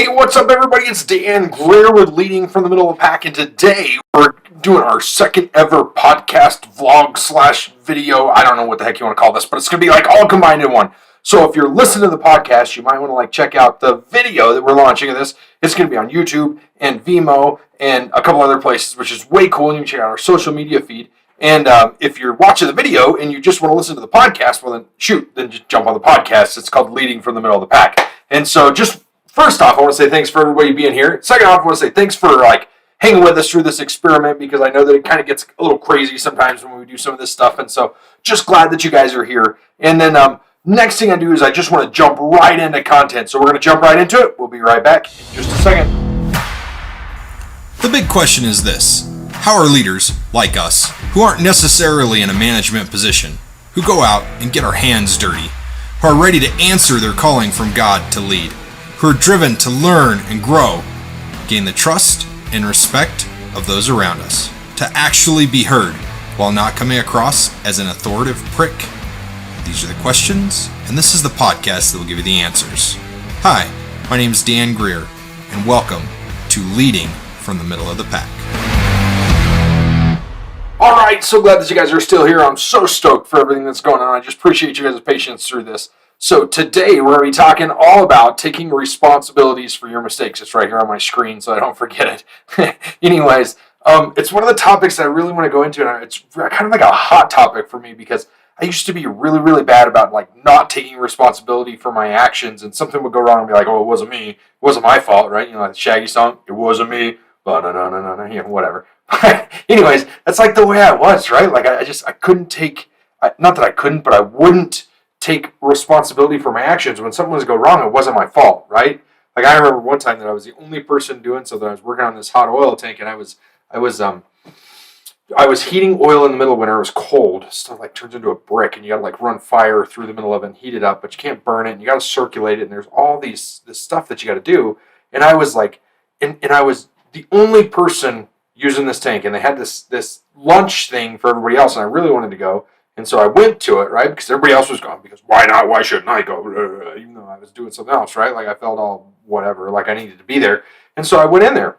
Hey, what's up, everybody? It's Dan Greer with Leading from the Middle of the Pack, and today we're doing our second ever podcast vlog slash video. I don't know what the heck you want to call this, but it's going to be like all combined in one. So if you're listening to the podcast, you might want to check out the video that we're launching of this. It's going to be on YouTube and Vimeo and a couple other places, which is way cool. And you can check out our social media feed. And if you're watching the video and you just want to listen to the podcast, well then just jump on the podcast. It's called Leading from the Middle of the Pack. And so just first off, I want to say thanks for everybody being here. Second off, I want to say thanks for hanging with us through this experiment, because I know that it kind of gets a little crazy sometimes when we do some of this stuff. And so just glad that you guys are here. And then next thing I do is I just want to jump right into content. So we're going to jump right into it. We'll be right back in just a second. The big question is this: how are leaders like us, who aren't necessarily in a management position, who go out and get our hands dirty, who are ready to answer their calling from God to lead, who are driven to learn and grow, gain the trust and respect of those around us, to actually be heard while not coming across as an authoritative prick? These are the questions, and this is the podcast that will give you the answers. Hi, my name is Dan Greer, and welcome to Leading from the Middle of the Pack. All right, so glad that you guys are still here. I'm so stoked for everything that's going on. I just appreciate you guys' patience through this. So today we're going to be talking all about taking responsibilities for your mistakes. It's right here on my screen, so I don't forget it. Anyways, it's one of the topics that I really want to go into, and it's kind of like a hot topic for me, because I used to be really, really bad about not taking responsibility for my actions, and something would go wrong and be like, oh, it wasn't me. It wasn't my fault, right? You know, like the Shaggy song, it wasn't me, but no, whatever. Anyways, that's the way I was, right? I couldn't take, not that I couldn't, but I wouldn't take responsibility for my actions. When something was go wrong, it wasn't my fault, right? I remember one time that I was the only person doing something. I was working on this hot oil tank, and I was heating oil in the middle of winter. It was cold. Stuff turns into a brick, and you got to run fire through the middle of it and heat it up, but you can't burn it, and you got to circulate it, and there's all this stuff that you got to do. And I was and I was the only person using this tank, and they had this lunch thing for everybody else, and I really wanted to go. And so I went to it, right? Because everybody else was gone. Because why not? Why shouldn't I go? Even though I was doing something else, right? I felt all whatever, I needed to be there. And so I went in there.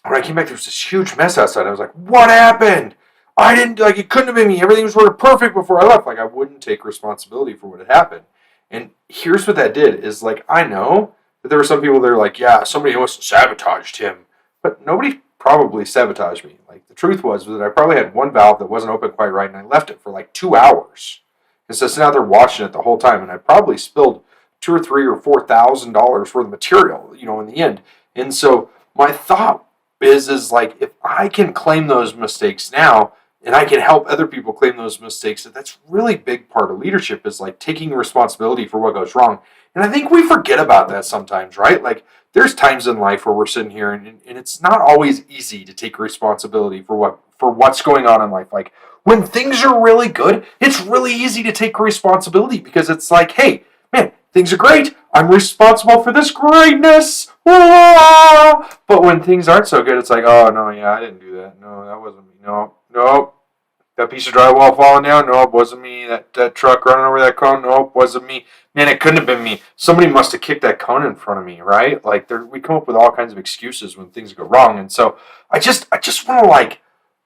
When I came back, there was this huge mess outside. I was like, what happened? I didn't, it couldn't have been me. Everything was sort of perfect before I left. I wouldn't take responsibility for what had happened. And here's what that did is, I know that there were some people that are yeah, somebody must have sabotaged him. But nobody probably sabotaged me. The truth was that I probably had one valve that wasn't open quite right, and I left it for 2 hours. And so now they're watching it the whole time, and I probably spilled $2,000 or $3,000 or $4,000 worth of material, in the end. And so my thought is if I can claim those mistakes now, and I can help other people claim those mistakes, that's really big part of leadership, is taking responsibility for what goes wrong. And I think we forget about that sometimes, right? There's times in life where we're sitting here, and it's not always easy to take responsibility for what's going on in life. When things are really good, it's really easy to take responsibility, because it's hey, man, things are great. I'm responsible for this greatness. Ah! But when things aren't so good, it's oh, no, yeah, I didn't do that. No, that wasn't me. No. That piece of drywall falling down? No, it wasn't me. That truck running over that cone? No, it wasn't me. Man, it couldn't have been me. Somebody must have kicked that cone in front of me, right? We come up with all kinds of excuses when things go wrong. And so I just want to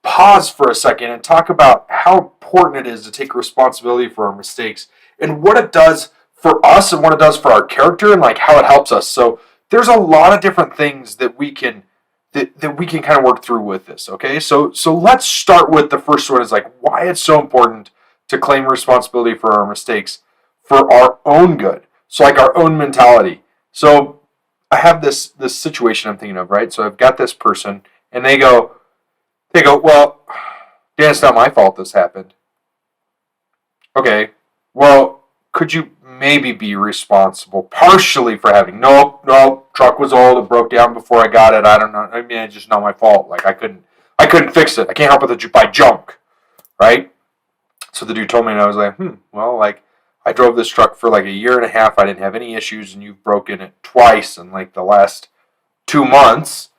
pause for a second and talk about how important it is to take responsibility for our mistakes, and what it does for us, and what it does for our character, and how it helps us. So there's a lot of different things that we can kind of work through with this, okay? So let's start with the first one, is why it's so important to claim responsibility for our mistakes for our own good. So our own mentality. So I have this situation I'm thinking of, right? So I've got this person, and they go, well, Dan, it's not my fault this happened. Okay, well, could you maybe be responsible partially for having, no, truck was old, it broke down before I got it, I don't know, it's just not my fault, I couldn't fix it, I can't help it that you buy junk, right? So the dude told me, and I was well, I drove this truck for a year and a half, I didn't have any issues, and you've broken it twice in the last 2 months,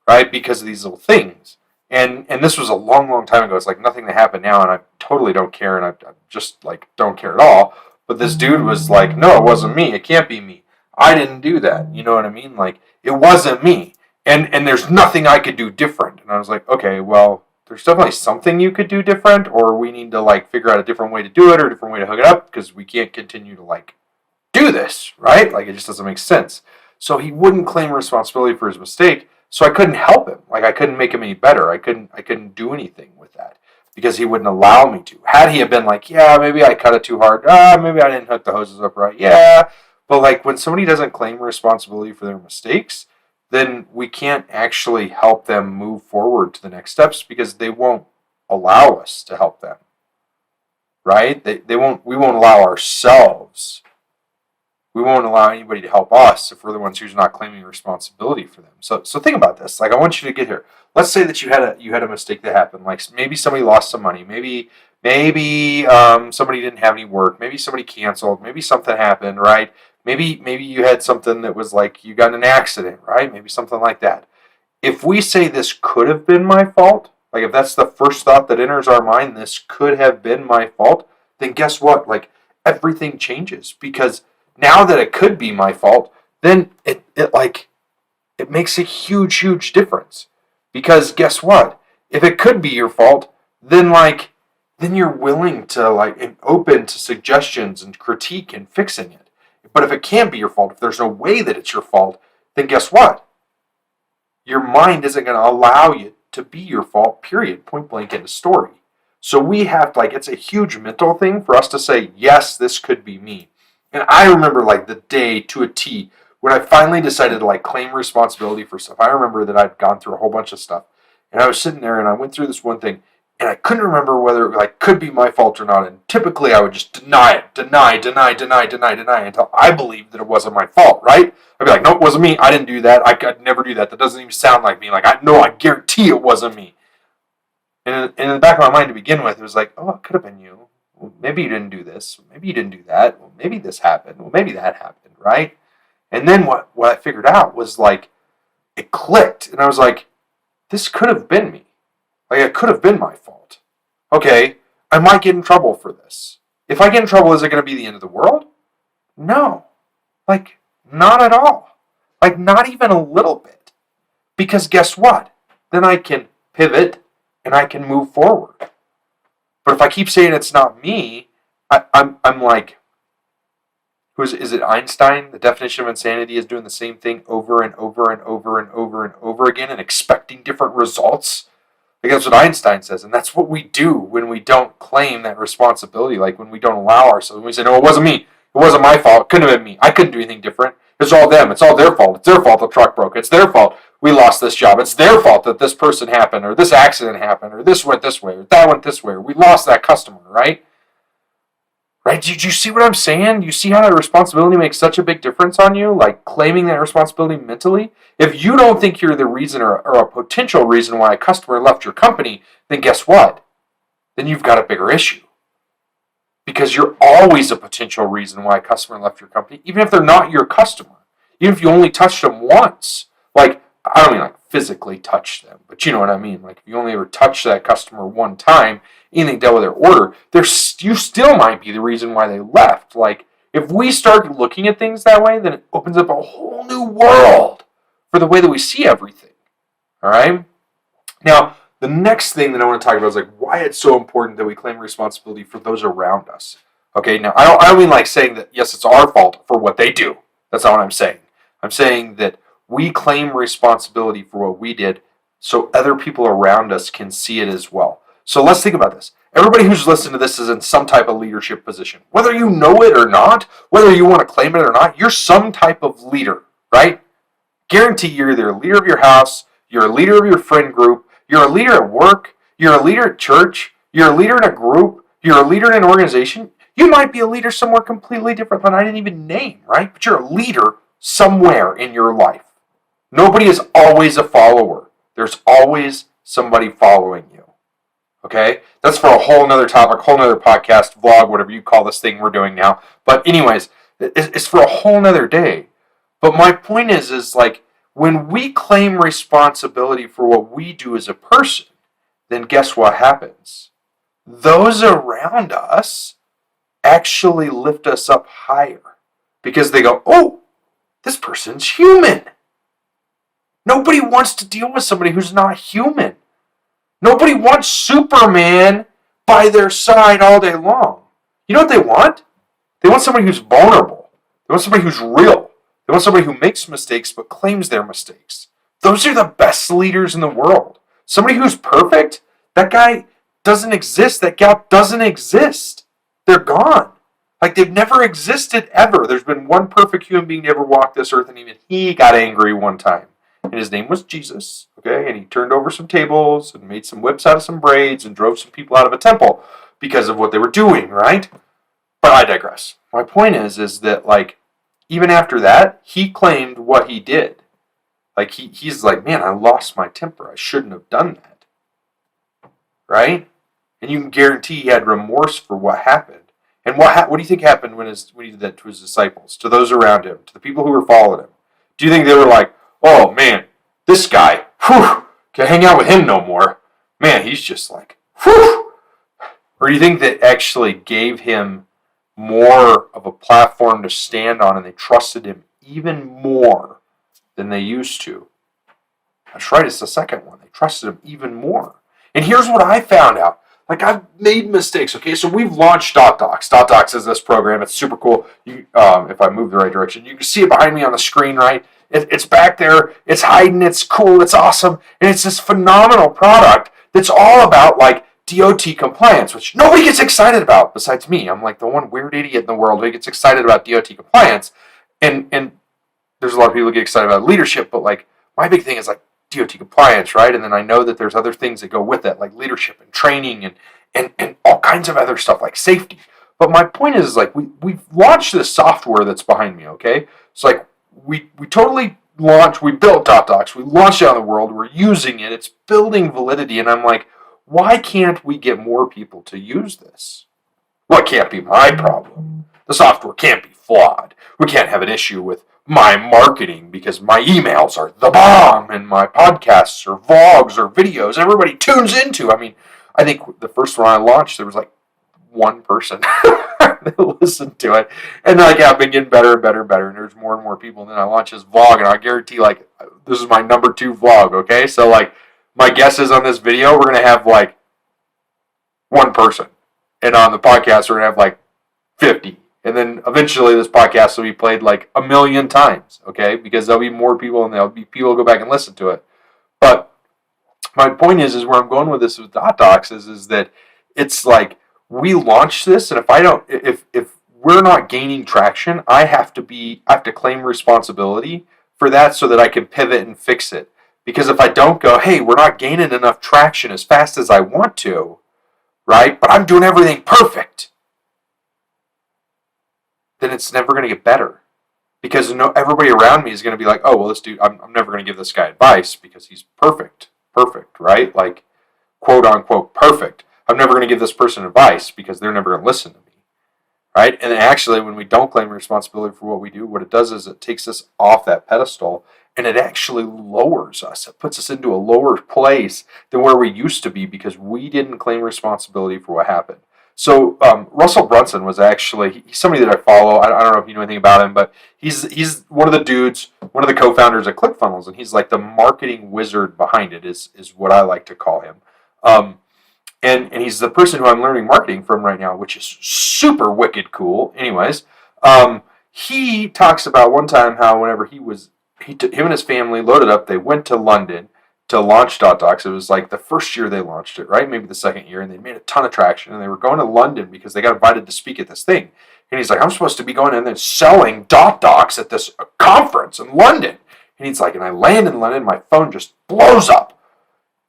right, because of these little things. And this was a long, long time ago. It's nothing that happened now, and I totally don't care, and I just don't care at all. But this dude was no, it wasn't me. It can't be me. I didn't do that. You know what I mean? Like, it wasn't me. And there's nothing I could do different. And I was like, okay, well, there's definitely something you could do different, or we need to like figure out a different way to do it or a different way to hook it up, because we can't continue to like do this, right? Like, it just doesn't make sense. So he wouldn't claim responsibility for his mistake. So I couldn't help him. Like, I couldn't make him any better. I couldn't do anything with that because he wouldn't allow me to. Had he have been like, yeah, maybe I cut it too hard. Maybe I didn't hook the hoses up right. Yeah. But like, when somebody doesn't claim responsibility for their mistakes, then we can't actually help them move forward to the next steps because they won't allow us to help them. Right? We won't allow ourselves. We won't allow anybody to help us if we're the ones who's not claiming responsibility for them. So think about this. Like, I want you to get here. Let's say that you had a mistake that happened. Like, maybe somebody lost some money. Maybe somebody didn't have any work. Maybe somebody canceled. Maybe something happened, right? Maybe you had something that was like you got in an accident, right? Maybe something like that. If we say this could have been my fault, like if that's the first thought that enters our mind, this could have been my fault, then guess what? Like, everything changes, because now that it could be my fault, then it makes a huge difference. Because guess what? If it could be your fault, then you're willing to like and open to suggestions and critique and fixing it. But if it can't be your fault, if there's no way that it's your fault, then guess what? Your mind isn't going to allow you to be your fault, period, point blank in the story. So we have to, like, it's a huge mental thing for us to say, yes, this could be me. And I remember like the day to a T when I finally decided to like claim responsibility for stuff. I remember that I'd gone through a whole bunch of stuff, and I was sitting there and I went through this one thing, and I couldn't remember whether it like could be my fault or not. And typically I would just deny it, deny until I believed that it wasn't my fault, right? I'd be like, no, it wasn't me. I didn't do that. I could never do that. That doesn't even sound like me. Like, I guarantee it wasn't me. And in the back of my mind to begin with, it was like, oh, it could have been you. Well, maybe you didn't do this. Maybe you didn't do that. Well, maybe this happened. Well, maybe that happened, right? And then what I figured out was like, it clicked. And I was like, this could have been me. Like, it could have been my fault. Okay, I might get in trouble for this. If I get in trouble, is it going to be the end of the world? No. Like, not at all. Like, not even a little bit. Because guess what? Then I can pivot and I can move forward. But if I keep saying it's not me, I'm like, is it Einstein? The definition of insanity is doing the same thing over and over and over and over and over again and expecting different results. Like, that's what Einstein says, and that's what we do when we don't claim that responsibility. Like, when we don't allow ourselves, when we say, no, it wasn't me. It wasn't my fault. It couldn't have been me. I couldn't do anything different. It's all them. It's all their fault. It's their fault the truck broke. It's their fault we lost this job. It's their fault that this person happened, or this accident happened, or this went this way, or that went this way, or we lost that customer, right? Right? Did you see what I'm saying? You see how that responsibility makes such a big difference on you? Like, claiming that responsibility mentally? If you don't think you're the reason or a potential reason why a customer left your company, then guess what? Then you've got a bigger issue. Because you're always a potential reason why a customer left your company, even if they're not your customer. Even if you only touched them once. Like, I don't mean like physically touch them, but you know what I mean. Like, if you only ever touch that customer one time, anything dealt with their order, you still might be the reason why they left. Like, if we start looking at things that way, then it opens up a whole new world for the way that we see everything. All right? Now, the next thing that I want to talk about is like why it's so important that we claim responsibility for those around us. Okay, now I don't mean like saying that, yes, it's our fault for what they do. That's not what I'm saying. I'm saying that we claim responsibility for what we did so other people around us can see it as well. So let's think about this. Everybody who's listening to this is in some type of leadership position. Whether you know it or not, whether you want to claim it or not, you're some type of leader, right? Guarantee you're either a leader of your house, you're a leader of your friend group, you're a leader at work, you're a leader at church, you're a leader in a group, you're a leader in an organization. You might be a leader somewhere completely different than I didn't even name, right? But you're a leader somewhere in your life. Nobody is always a follower. There's always somebody following you. Okay? That's for a whole nother topic, whole nother podcast, vlog, whatever you call this thing we're doing now. But anyways, it's for a whole nother day. But my point is like, when we claim responsibility for what we do as a person, then guess what happens? Those around us actually lift us up higher because they go, oh, this person's human. Nobody wants to deal with somebody who's not human. Nobody wants Superman by their side all day long. You know what they want? They want somebody who's vulnerable. They want somebody who's real. They want somebody who makes mistakes but claims their mistakes. Those are the best leaders in the world. Somebody who's perfect, that guy doesn't exist. That gal doesn't exist. They're gone. Like they've never existed ever. There's been one perfect human being to ever walk this earth, and even he got angry one time. And his name was Jesus, okay? And he turned over some tables and made some whips out of some braids and drove some people out of a temple because of what they were doing, right? But I digress. My point is that, like, even after that, he claimed what he did. Like, he's like, man, I lost my temper. I shouldn't have done that. Right? And you can guarantee he had remorse for what happened. And what do you think happened when he did that to his disciples, to those around him, to the people who were following him? Do you think they were like, oh, man, this guy, whew, can't hang out with him no more. Man, he's just like, whew. Or do you think that actually gave him more of a platform to stand on and they trusted him even more than they used to? That's right, it's the second one. They trusted him even more. And here's what I found out. Like, I've made mistakes, okay? So we've launched DotDocs. DotDocs is this program. It's super cool. If I move the right direction, you can see it behind me on the screen, right? It's back there. It's hiding. It's cool. It's awesome. And it's this phenomenal product that's all about, like, DOT compliance, which nobody gets excited about besides me. I'm like the one weird idiot in the world who gets excited about DOT compliance. And there's a lot of people who get excited about leadership, but, like, my big thing is, like, DOT compliance, right? And then I know that there's other things that go with it, like leadership and training and all kinds of other stuff like safety. But my point is, like, we've launched this software that's behind me, okay? So, like, we totally launched, we built DotDocs, we launched it out in the world, we're using it, it's building validity, and I'm like, why can't we get more people to use this? Well, it can't be my problem. The software can't be flawed. We can't have an issue with my marketing because my emails are the bomb and my podcasts or vlogs or videos everybody tunes into. I mean, I think the first one I launched, there was like one person that listened to it. And like, I've been getting better and better and better. And there's more and more people. And then I launched this vlog, and I guarantee, like, this is my number 2 vlog, okay? So, like, my guess is on this video, we're going to have, like, one person. And on the podcast, we're going to have, like, 50. And then eventually this podcast will be played like 1 million times, okay? Because there'll be more people, and there'll be people who go back and listen to it. But my point is where I'm going with this with DotDocs is that it's like, we launched this, and if we're not gaining traction, I have to claim responsibility for that so that I can pivot and fix it. Because if I don't go, hey, we're not gaining enough traction as fast as I want to, right? But I'm doing everything perfect, then it's never going to get better. Because everybody around me is going to be like, oh, well, this dude, I'm never going to give this guy advice because he's perfect, right? Like, quote unquote, perfect. I'm never going to give this person advice because they're never going to listen to me, right? And actually, when we don't claim responsibility for what we do, what it does is it takes us off that pedestal, and it actually lowers us. It puts us into a lower place than where we used to be because we didn't claim responsibility for what happened. So Russell Brunson was actually, he's somebody that I follow. I don't know if you know anything about him, but he's one of the dudes, one of the co-founders of ClickFunnels, and he's like the marketing wizard behind it is what I like to call him. And he's the person who I'm learning marketing from right now, which is super wicked cool. Anyways, he talks about one time how whenever him and his family loaded up, they went to London to launch DotDocs. It was like the first year they launched it, right? Maybe the second year, and they made a ton of traction, and they were going to London because they got invited to speak at this thing. And he's like, I'm supposed to be going in and selling DotDocs at this conference in London. And he's like, and I land in London, my phone just blows up.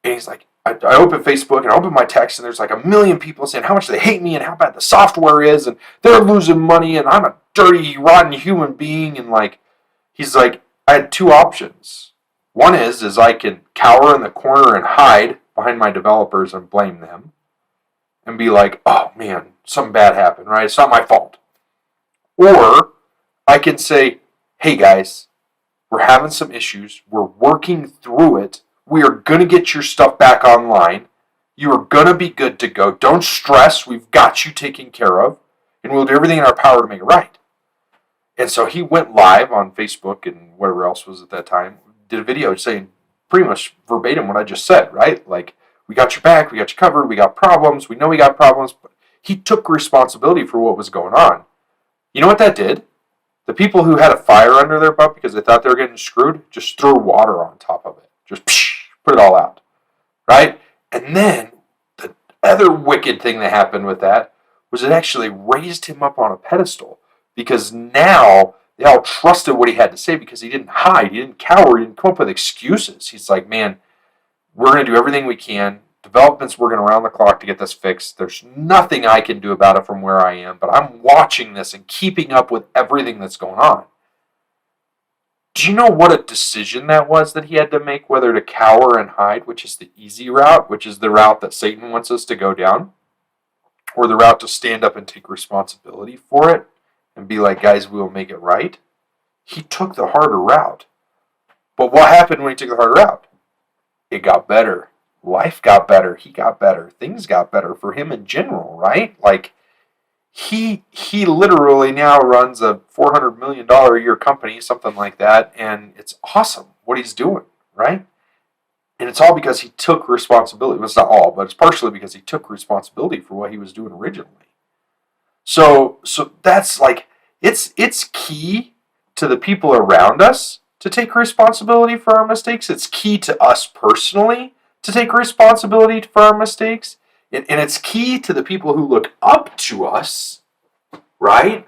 And he's like, I open Facebook and I open my text, and there's like 1 million people saying how much they hate me and how bad the software is, and they're losing money, and I'm a dirty, rotten human being. And like, he's like, I had 2 options. One is I could cower in the corner and hide behind my developers and blame them and be like, oh man, something bad happened, right? It's not my fault. Or I can say, hey guys, we're having some issues. We're working through it. We are going to get your stuff back online. You are going to be good to go. Don't stress. We've got you taken care of. And we'll do everything in our power to make it right. And so he went live on Facebook and whatever else was at that time, did a video saying pretty much verbatim what I just said, right? Like, we got your back, we got you covered, we got problems, we know we got problems. But he took responsibility for what was going on. You know what that did? The people who had a fire under their butt because they thought they were getting screwed just threw water on top of it. Just put it all out, right? And then the other wicked thing that happened with that was it actually raised him up on a pedestal because now they all trusted what he had to say because he didn't hide, he didn't cower, he didn't come up with excuses. He's like, man, we're going to do everything we can. Development's working around the clock to get this fixed. There's nothing I can do about it from where I am, but I'm watching this and keeping up with everything that's going on. Do you know what a decision that was that he had to make, whether to cower and hide, which is the easy route, which is the route that Satan wants us to go down, or the route to stand up and take responsibility for it and be like, guys, we will make it right? He took the harder route. But what happened when he took the harder route? It got better. Life got better. He got better. Things got better for him in general, right? Like, he literally now runs a $400 million a year company, something like that, and it's awesome what he's doing, right? And it's all because he took responsibility. Well, it's not all, but it's partially because he took responsibility for what he was doing originally. So that's like, it's key to the people around us to take responsibility for our mistakes. It's key to us personally to take responsibility for our mistakes. And it's key to the people who look up to us, right?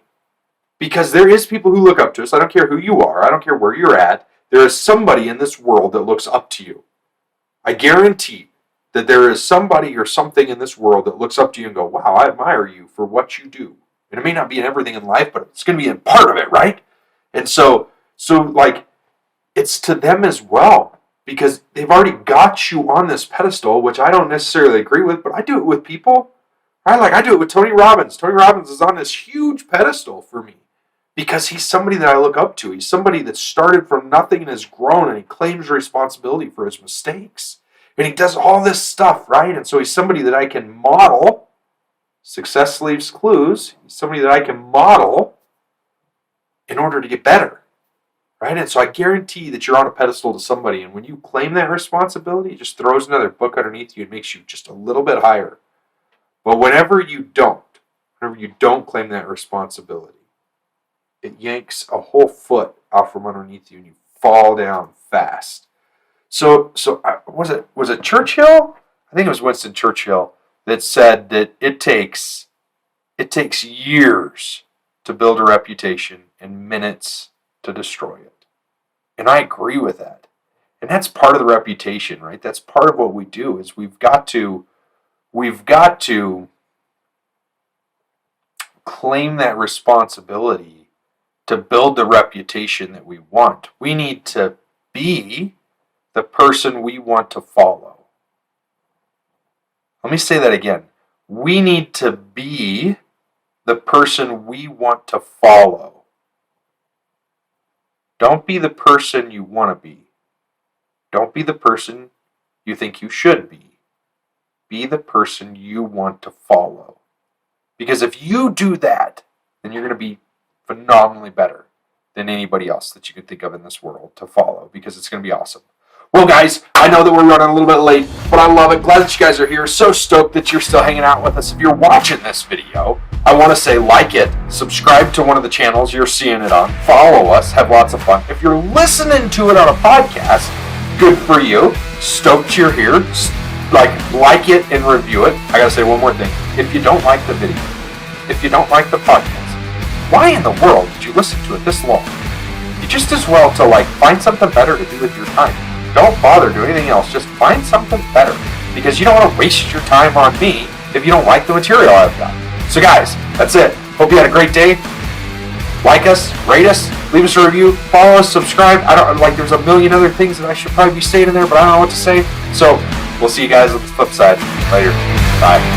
Because there is people who look up to us. I don't care who you are. I don't care where you're at. There is somebody in this world that looks up to you. I guarantee that there is somebody or something in this world that looks up to you and go, wow, I admire you for what you do. And it may not be in everything in life, but it's going to be in part of it, right? And so like, it's to them as well. Because they've already got you on this pedestal, which I don't necessarily agree with, but I do it with people. Right? Like, I do it with Tony Robbins. Tony Robbins is on this huge pedestal for me because he's somebody that I look up to. He's somebody that started from nothing and has grown, and he claims responsibility for his mistakes. And he does all this stuff, right? And so he's somebody that I can model. Success leaves clues. He's somebody that I can model in order to get better. Right? And so I guarantee that you're on a pedestal to somebody, and when you claim that responsibility, it just throws another book underneath you and makes you just a little bit higher. But whenever you don't claim that responsibility, it yanks a whole foot out from underneath you and you fall down fast. So was it Churchill? I think it was Winston Churchill that said that it takes years to build a reputation and minutes to destroy it. And I agree with that. And that's part of the reputation, right? That's part of what we do is we've got to claim that responsibility to build the reputation that we want. We need to be the person we want to follow. Let me say that again. We need to be the person we want to follow. Don't be the person you want to be. Don't be the person you think you should be. Be the person you want to follow. Because if you do that, then you're going to be phenomenally better than anybody else that you could think of in this world to follow, because it's going to be awesome. Well, guys, I know that we're running a little bit late, but I love it. Glad that you guys are here. So stoked that you're still hanging out with us. If you're watching this video, I want to say like it, subscribe to one of the channels you're seeing it on, follow us, have lots of fun. If you're listening to it on a podcast, good for you. Stoked you're here. Like it and review it. I got to say one more thing. If you don't like the video, if you don't like the podcast, why in the world did you listen to it this long? You just as well to find something better to do with your time. Don't bother doing anything else. Just find something better, because you don't want to waste your time on me if you don't like the material I've got. So guys, that's it. Hope you had a great day. Like us, rate us, leave us a review, follow us, subscribe. There's a million other things that I should probably be saying in there, but I don't know what to say. So we'll see you guys on the flip side. Later. Bye.